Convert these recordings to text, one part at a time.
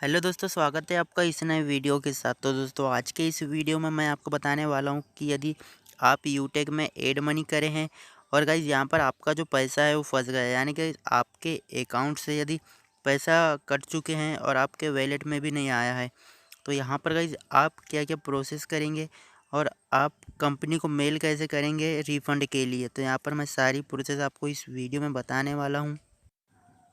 Hello दोस्तों, स्वागत है आपका इस नए वीडियो के साथ। तो दोस्तों, आज के इस वीडियो में मैं आपको बताने वाला हूँ कि यदि आप यूटेक में एड मनी करे हैं और गाइज यहाँ पर आपका जो पैसा है वो फंस गया है, यानी कि आपके अकाउंट से यदि पैसा कट चुके हैं और आपके वॉलेट में भी नहीं आया है, तो यहाँ पर गाइज आप क्या क्या प्रोसेस करेंगे और आप कंपनी को मेल कैसे करेंगे रिफ़ंड के लिए। तो यहाँ पर मैं सारी प्रोसेस आपको इस वीडियो में बताने वाला हूँ,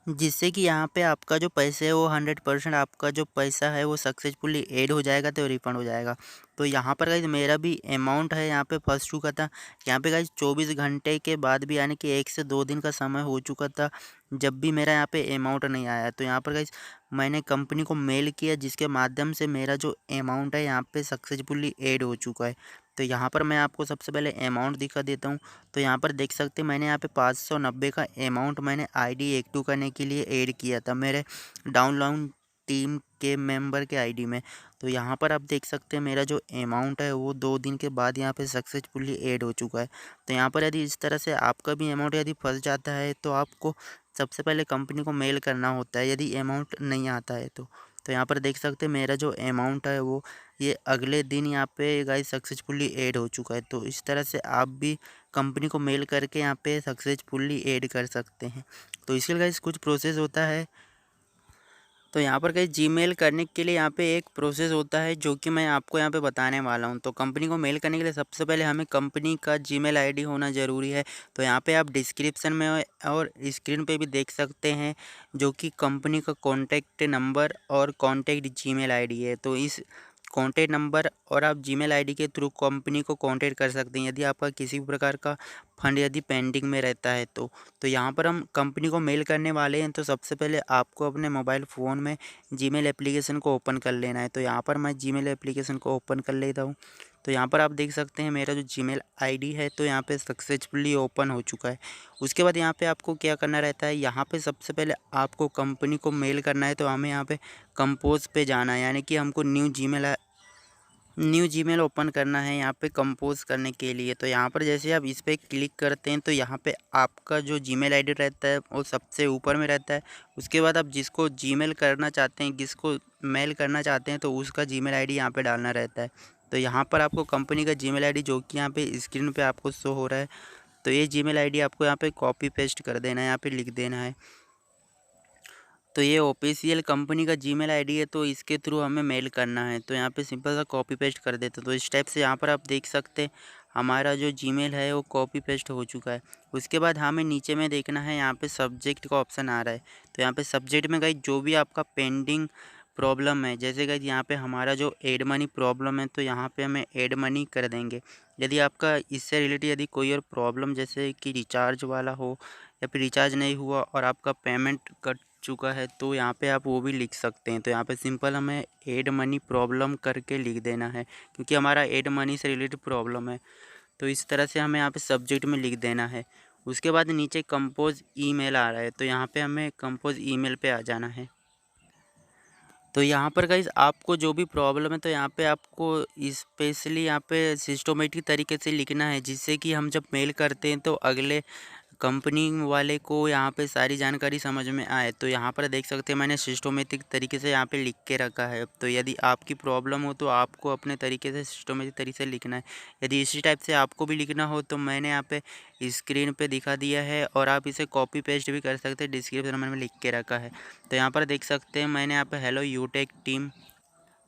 जिससे कि यहाँ पे आपका जो पैसे है वो 100% आपका जो पैसा है वो सक्सेसफुली ऐड हो जाएगा, तो रिफ़ंड हो जाएगा। तो यहाँ पर गाइज़ मेरा भी अमाउंट है यहाँ पे फँस चुका था। यहाँ पे गाइज़ 24 घंटे के बाद भी, यानी कि 1 से 2 दिन का समय हो चुका था, जब भी मेरा यहाँ पे अमाउंट नहीं आया। तो यहाँ पर गाइज़ मैंने कंपनी को मेल किया, जिसके माध्यम से मेरा जो अमाउंट है यहाँ पे सक्सेसफुली ऐड हो चुका है। तो यहाँ पर मैं आपको सबसे पहले अमाउंट दिखा देता हूँ। तो यहाँ पर देख सकते हैं, मैंने यहाँ पे 590 का अमाउंट मैंने आईडी एक्टिव करने के लिए ऐड किया था मेरे डाउनलाइन टीम के मेंबर के आईडी में। तो यहाँ पर आप देख सकते हैं मेरा जो अमाउंट है वो 2 दिन के बाद यहाँ पे सक्सेसफुली ऐड हो चुका है। तो यहाँ पर यदि इस तरह से आपका भी अमाउंट यदि फंस जाता है, तो आपको सबसे पहले कंपनी को मेल करना होता है यदि अमाउंट नहीं आता है तो। यहाँ पर देख सकते हैं मेरा जो अमाउंट है वो ये अगले दिन यहाँ पे गाइस सक्सेसफुली ऐड हो चुका है। तो इस तरह से आप भी कंपनी को मेल करके यहाँ पे सक्सेसफुली ऐड कर सकते हैं। तो इसके लिए गाइस कुछ प्रोसेस होता है। तो यहाँ पर गाइस जीमेल करने के लिए यहाँ पे एक प्रोसेस होता है, जो कि मैं आपको यहाँ पे बताने वाला हूँ। तो कंपनी को मेल करने के लिए सबसे पहले हमें कंपनी का जीमेल आईडी होना ज़रूरी है। तो यहाँ पे आप डिस्क्रिप्शन में और स्क्रीन पे भी देख सकते हैं, जो कि कंपनी का कॉन्टैक्ट नंबर और कॉन्टैक्ट जीमेल आईडी है। तो इस कॉन्टैक्ट नंबर और आप जीमेल आईडी के थ्रू कंपनी को कॉन्टैक्ट कर सकते हैं यदि आपका किसी भी प्रकार का फंड यदि पेंडिंग में रहता है तो। यहाँ पर हम कंपनी को मेल करने वाले हैं, तो सबसे पहले आपको अपने मोबाइल फ़ोन में जीमेल एप्लीकेशन को ओपन कर लेना है। तो यहाँ पर मैं जीमेल एप्लीकेशन को ओपन कर लेता हूँ। तो यहाँ पर आप देख सकते हैं मेरा जो जीमेल आईडी है तो यहाँ पे सक्सेसफुली ओपन हो चुका है। उसके बाद यहाँ पे आपको क्या करना रहता है, यहाँ पे सबसे पहले आपको कंपनी को मेल करना है। तो हमें यहाँ पे कंपोज पे जाना है, यानी कि हमको न्यू जीमेल ओपन करना है यहाँ पे कंपोज करने के लिए। तो यहाँ पर जैसे आप इस पर क्लिक करते हैं, तो यहाँ पे आपका जो जीमेल आईडी रहता है वो सबसे ऊपर में रहता है। उसके बाद आप जिसको जीमेल करना चाहते हैं, किसको मेल करना चाहते हैं, तो उसका जीमेल आईडी यहाँ पे डालना रहता है। तो यहाँ पर आपको कंपनी का जीमेल आईडी, जो कि यहाँ पे स्क्रीन पे आपको शो हो रहा है, तो ये जीमेल आईडी आपको यहाँ पे कॉपी पेस्ट कर देना है, यहाँ पे लिख देना है। तो ये ऑफिशियल कंपनी का जीमेल आईडी है, तो इसके थ्रू हमें मेल करना है। तो यहाँ पे सिंपल सा कॉपी पेस्ट कर देते हैं। तो इस टाइप से यहाँ पर आप देख सकते हैं हमारा जो जीमेल है वो कॉपी पेस्ट हो चुका है। उसके बाद हमें नीचे में देखना है, यहाँ पे सब्जेक्ट का ऑप्शन आ रहा है। तो यहाँ पे सब्जेक्ट में गाइस जो भी आपका पेंडिंग प्रॉब्लम है, जैसे गाइस यहाँ पे हमारा जो एड मनी प्रॉब्लम है, तो यहाँ पे हमें एड मनी कर देंगे। यदि आपका इससे रिलेटेड यदि कोई और प्रॉब्लम, जैसे कि रिचार्ज वाला हो या फिर रिचार्ज नहीं हुआ और आपका पेमेंट कट चुका है, तो यहाँ पे आप वो भी लिख सकते हैं। तो यहाँ पे सिंपल हमें एड मनी प्रॉब्लम करके लिख देना है, क्योंकि हमारा एड मनी से रिलेटेड प्रॉब्लम है। तो इस तरह से हमें यहाँ पे सब्जेक्ट में लिख देना है। उसके बाद नीचे कंपोज ईमेल आ रहा है, तो यहाँ पे हमें कंपोज ईमेल पे आ जाना है। तो यहाँ पर गाइस आपको जो भी प्रॉब्लम है, तो यहाँ पे आपको स्पेशली यहाँ पे सिस्टमेटिक तरीके से लिखना है, जिससे कि हम जब मेल करते हैं तो अगले कंपनी वाले को यहाँ पे सारी जानकारी समझ में आए। तो यहाँ पर देख सकते हैं मैंने सिस्टमेटिक तरीके से यहाँ पे लिख के रखा है। तो यदि आपकी प्रॉब्लम हो तो आपको अपने तरीके से सिस्टमेटिक तरीके से लिखना है। यदि इसी टाइप से आपको भी लिखना हो तो मैंने यहाँ पे स्क्रीन पे दिखा दिया है, और आप इसे कॉपी पेस्ट भी कर सकते हैं, डिस्क्रिप्शन में लिख के रखा है। तो यहाँ पर देख सकते हैं मैंने यहाँ पे हेलो यूटेक टीम,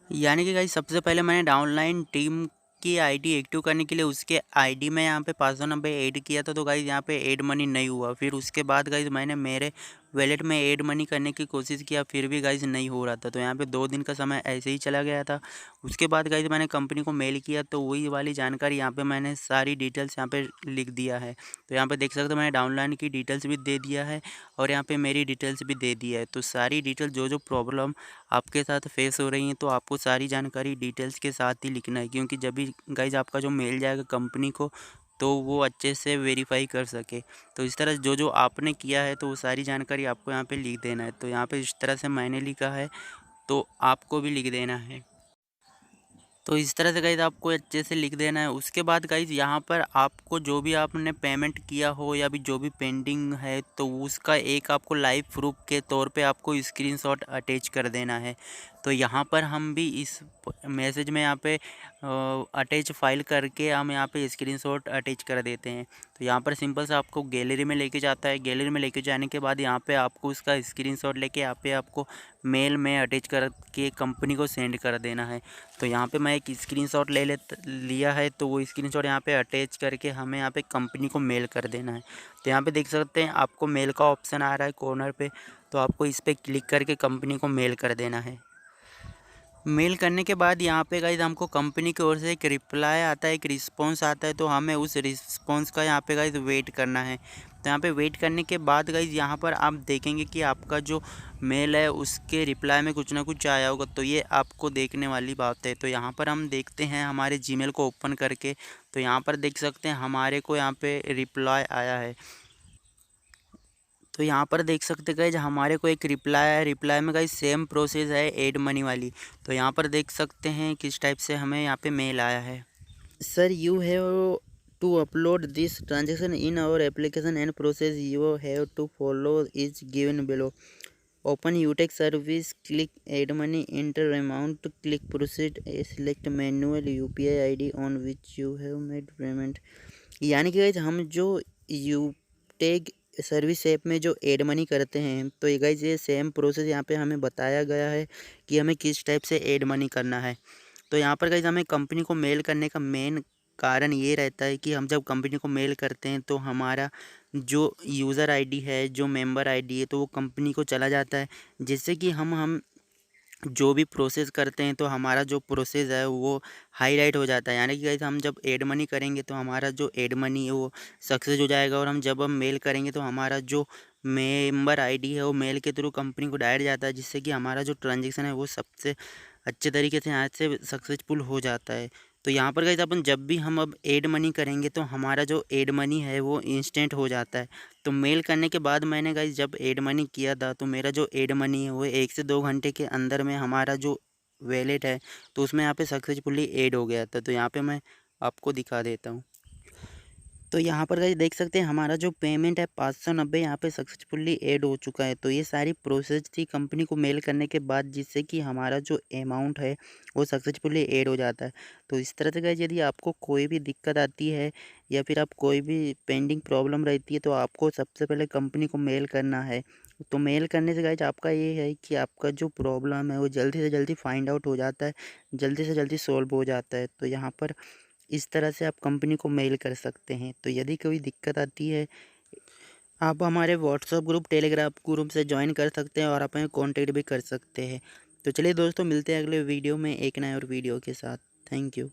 यानी कि गाइस सबसे पहले मैंने डाउनलाइन टीम की आईडी एक्टिव करने के लिए उसके आईडी में यहाँ पे 590 ऐड किया था। तो गाइस यहाँ पे ऐड मनी नहीं हुआ। फिर उसके बाद गाइस मैंने मेरे वॉलेट में ऐड मनी करने की कोशिश किया, फिर भी गाइस नहीं हो रहा था। तो यहाँ पे 2 दिन का समय ऐसे ही चला गया था। उसके बाद गाइस मैंने कंपनी को मेल किया, तो वही वाली जानकारी यहाँ पे मैंने सारी डिटेल्स यहाँ पे लिख दिया है। तो यहाँ पे देख सकते हो मैंने डाउनलाइन की डिटेल्स भी दे दिया है, और यहाँ पे मेरी डिटेल्स भी दे दी है। तो सारी डिटेल जो जो प्रॉब्लम आपके साथ फेस हो रही हैं, तो आपको सारी जानकारी डिटेल्स के साथ ही लिखना है, क्योंकि जब भी गाइज आपका जो मेल जाएगा कंपनी को, तो वो अच्छे से वेरीफाई कर सके। तो इस तरह जो जो आपने किया है, तो वो सारी जानकारी आपको यहाँ पे लिख देना है। तो यहाँ पे इस तरह से मैंने लिखा है, तो आपको भी लिख देना है। तो इस तरह से गाइज़ आपको अच्छे से लिख देना है। उसके बाद गाइज़ यहाँ पर आपको जो भी आपने पेमेंट किया हो या भी जो भी पेंडिंग है, तो उसका एक आपको लाइव प्रूफ के तौर पे आपको स्क्रीनशॉट अटैच कर देना है। तो यहाँ पर हम भी इस मैसेज में यहाँ पे अटैच फाइल करके हम यहाँ पे स्क्रीनशॉट अटैच कर देते हैं। तो यहाँ पर सिंपल सा आपको गैलरी में लेके जाता है। गैलरी में लेके जाने के बाद यहाँ पे आपको उसका स्क्रीनशॉट लेके यहाँ पे आपको मेल में अटैच करके कंपनी को सेंड कर देना है। तो यहाँ पे मैं एक स्क्रीनशॉट लिया है, तो वो स्क्रीनशॉट यहाँ पे अटैच करके हमें यहाँ पे कंपनी को मेल कर देना है। तो यहाँ पे देख सकते हैं आपको मेल का ऑप्शन आ रहा है कॉर्नर पे, तो आपको इस पर क्लिक करके कंपनी को मेल कर देना है। मेल करने के बाद यहाँ पे गाइज़ हमको कंपनी की ओर से एक रिप्लाई आता है, एक रिस्पॉन्स आता है। तो हमें उस रिस्पॉन्स का यहाँ पे गाइज़ वेट करना है। तो यहाँ पे वेट करने के बाद गाइज़ यहाँ पर आप देखेंगे कि आपका जो मेल है उसके रिप्लाई में कुछ ना कुछ आया होगा। तो ये आपको देखने वाली बात है। तो यहाँ पर हम देखते हैं हमारे जीमेल को ओपन करके, तो यहाँ पर देख सकते हैं हमारे को यहाँ पे रिप्लाई आया है। तो यहाँ पर देख सकते गाइज हमारे को एक रिप्लाई है। रिप्लाई में गाइज सेम प्रोसेस है एड मनी वाली। तो यहाँ पर देख सकते हैं किस टाइप से हमें यहाँ पे मेल आया है। Sir you have to upload this transaction in our application and process you have to follow is given below. Open Utech service, click add money, enter amount, click proceed, select manual UPI ID on which you have made payment. यानी कि guys हम जो यूटेक service app में जो add money करते हैं, तो ये गाइज ये सेम प्रोसेस यहाँ पे हमें बताया गया है कि हमें किस टाइप से एड मनी करना है। तो यहाँ पर गाइज हमें कंपनी को मेल करने का मेन कारण ये रहता है कि हम जब कंपनी को मेल करते हैं तो हमारा जो यूज़र आईडी है, जो मेंबर आईडी है, तो वो कंपनी को चला जाता है, जिससे कि हम जो भी प्रोसेस करते हैं तो हमारा जो प्रोसेस है वो हाईलाइट हो जाता है। यानी कि गाइस हम जब एड मनी करेंगे तो हमारा जो एड मनी है वो सक्सेस हो जाएगा, और हम मेल करेंगे तो हमारा जो मेंबर आईडी है वो मेल के थ्रू कंपनी को डायरेक्ट जाता है, जिससे कि हमारा जो ट्रांजेक्शन है वो सबसे अच्छे तरीके से यहाँ से सक्सेसफुल हो जाता है। तो यहाँ पर गाइस अपन जब भी हम अब एड मनी करेंगे तो हमारा जो एड मनी है वो इंस्टेंट हो जाता है। तो मेल करने के बाद मैंने गाइस जब एड मनी किया था तो मेरा जो एड मनी है वो 1 से 2 घंटे के अंदर में हमारा जो वैलेट है तो उसमें यहाँ पे सक्सेसफुली ऐड हो गया था। तो यहाँ पे मैं आपको दिखा देता हूँ। तो यहाँ पर गाइस देख सकते हैं हमारा जो पेमेंट है 590 यहाँ पे सक्सेसफुली ऐड हो चुका है। तो ये सारी प्रोसेस थी कंपनी को मेल करने के बाद, जिससे कि हमारा जो अमाउंट है वो सक्सेसफुली ऐड हो जाता है। तो इस तरह से गाइस यदि आपको कोई भी दिक्कत आती है या फिर आप कोई भी पेंडिंग प्रॉब्लम रहती है तो आपको सबसे पहले कंपनी को मेल करना है। तो मेल करने से गाइस आपका ये है कि आपका जो प्रॉब्लम है वो जल्दी से जल्दी फाइंड आउट हो जाता है, जल्दी से जल्दी सॉल्व हो जाता है। तो यहाँ पर इस तरह से आप कंपनी को मेल कर सकते हैं। तो यदि कोई दिक्कत आती है, आप हमारे व्हाट्सएप ग्रुप, टेलीग्राम ग्रुप से ज्वाइन कर सकते हैं और आप हमें कॉन्टेक्ट भी कर सकते हैं। तो चलिए दोस्तों, मिलते हैं अगले वीडियो में एक नए और वीडियो के साथ। Thank you.